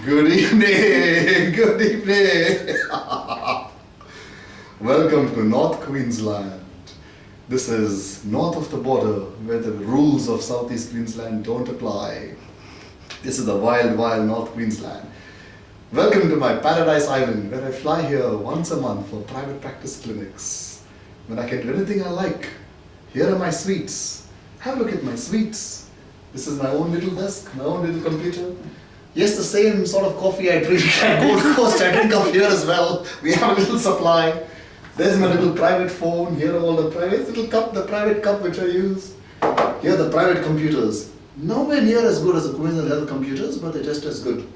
Good evening, good evening. Welcome to North Queensland. This is north of the border where the rules of Southeast Queensland don't apply. This is the wild, wild North Queensland. Welcome to my paradise island where I fly here once a month for private practice clinics. When I can do anything I like. Here are my suites. Have a look at my suites. This is my own little desk, my own little computer. Yes, the same sort of coffee I drink at Gold Coast, I drink up here as well. We have a little supply. There's my little private phone. Here are all the private little cup, the private cup which I use. Here are the private computers. Nowhere near as good as the Queensland Health computers, but they're just as good.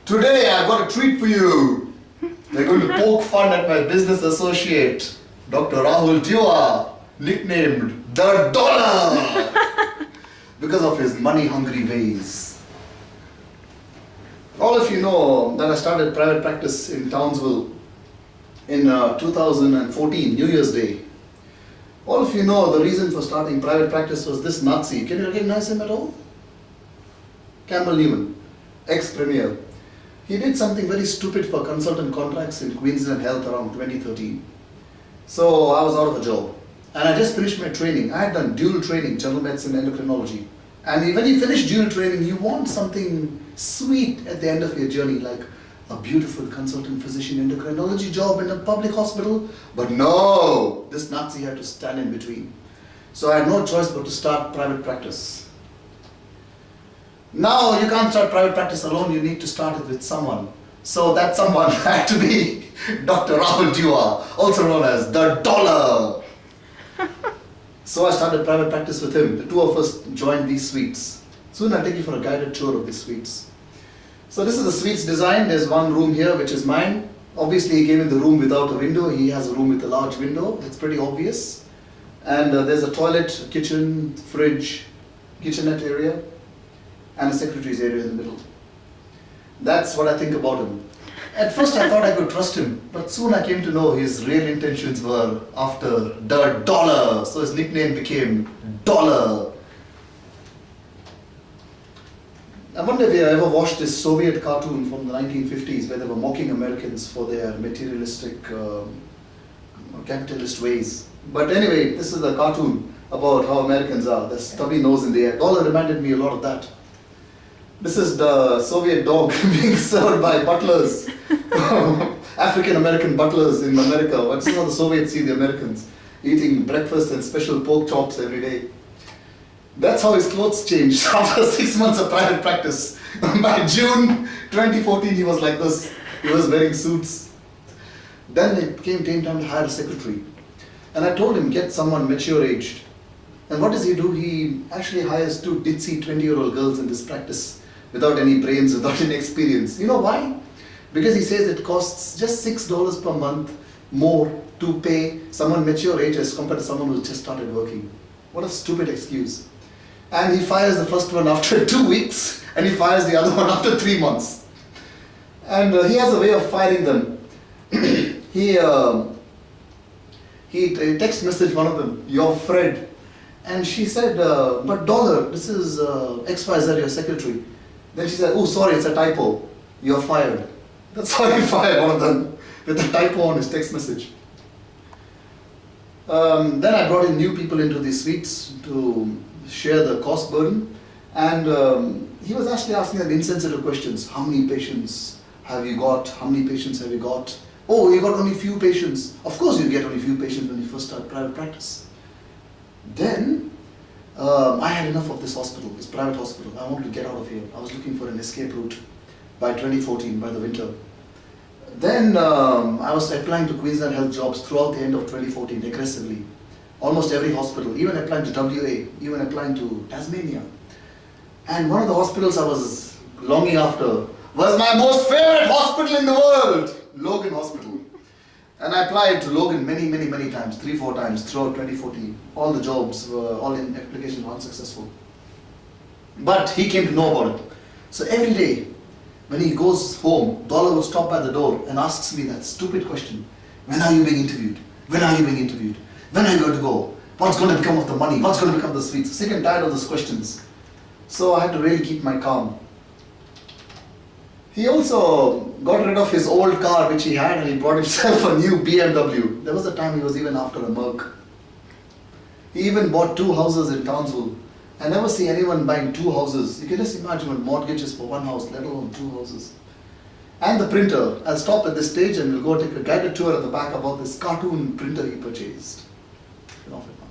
Today I've got a treat for you. They're going to poke fun at my business associate, Dr. Rahul Dua, nicknamed the Dollar, because of his money-hungry ways. All of you know that I started private practice in Townsville in 2014, New Year's Day. All of you know the reason for starting private practice was this Nazi. Can you recognize him at all? Campbell Newman, ex-premier. He did something very stupid for consultant contracts in Queensland Health around 2013. So I was out of a job. And I just finished my training. I had done dual training, general medicine, endocrinology. And when you finish dual training, you want something sweet at the end of your journey, like a beautiful consultant physician endocrinology job in a public hospital. But no, this Nazi had to stand in between. So I had no choice but to start private practice. Now you can't start private practice alone, you need to start it with someone. So that someone had to be Dr. Rahul Dua, also known as the Dollar. So I started private practice with him. The two of us joined these suites. Soon I'll take you for a guided tour of these suites. So this is the suite's design. There's one room here which is mine. Obviously he came in the room without a window. He has a room with a large window. It's pretty obvious. And there's a toilet, kitchen, fridge, kitchenette area, and a secretary's area in the middle. That's what I think about him. At first I thought I could trust him, but soon I came to know his real intentions were after the Dollar. So his nickname became Dollar. I wonder if you ever watched this Soviet cartoon from the 1950s where they were mocking Americans for their materialistic, capitalist ways. But anyway, this is a cartoon about how Americans are. The stubby nose in the air. Dollar reminded me a lot of that. This is the Soviet dog being served by butlers, African-American butlers in America. This is how the Soviets see the Americans, eating breakfast and special pork chops every day. That's how his clothes changed after 6 months of private practice. By June 2014, he was like this. He was wearing suits. Then it came time to hire a secretary. And I told him, get someone mature-aged. And what does he do? He actually hires two ditzy 20-year-old girls in this practice without any brains, without any experience. You know why? Because he says it costs just $6 per month more to pay someone mature age as compared to someone who just started working. What a stupid excuse. And he fires the first one after 2 weeks, and he fires the other one after 3 months. And he has a way of firing them. He text messaged one of them, "You're Fred." And she said, "But Dollar, this is XYZ, your secretary." Then she said, "Oh, sorry, it's a typo. You're fired." That's how he fired one of them, with a typo on his text message. Then I brought in new people into these suites to share the cost burden. And he was actually asking them insensitive questions. How many patients have you got? How many patients have you got? Oh, you got only few patients. Of course you get only few patients when you first start private practice. Then I had enough of this hospital, this private hospital. I wanted to get out of here. I was looking for an escape route by 2014, by the winter. Then I was applying to Queensland Health jobs throughout the end of 2014 aggressively. Almost every hospital, even applying to WA, even applying to Tasmania. And one of the hospitals I was longing after was my most favorite hospital in the world, Logan Hospital. And I applied to Logan many times, 3-4 times throughout 2014. All the jobs were, all in applications were unsuccessful. But he came to know about it. So every day, when he goes home, Dollar will stop by the door and asks me that stupid question. When are you being interviewed? When are you being interviewed? When are you going to go? What's going to become of the money? What's going to become of the suites? Sick and tired of those questions. So I had to really keep my calm. He also got rid of his old car which he had and he bought himself a new BMW. There was a time he was even after a Merc. He even bought 2 houses in Townsville. I never see anyone buying 2 houses. You can just imagine what mortgages for 1 house, let alone 2 houses. And the printer. I'll stop at this stage and we'll go take a guided tour at the back about this cartoon printer he purchased. Get off it now.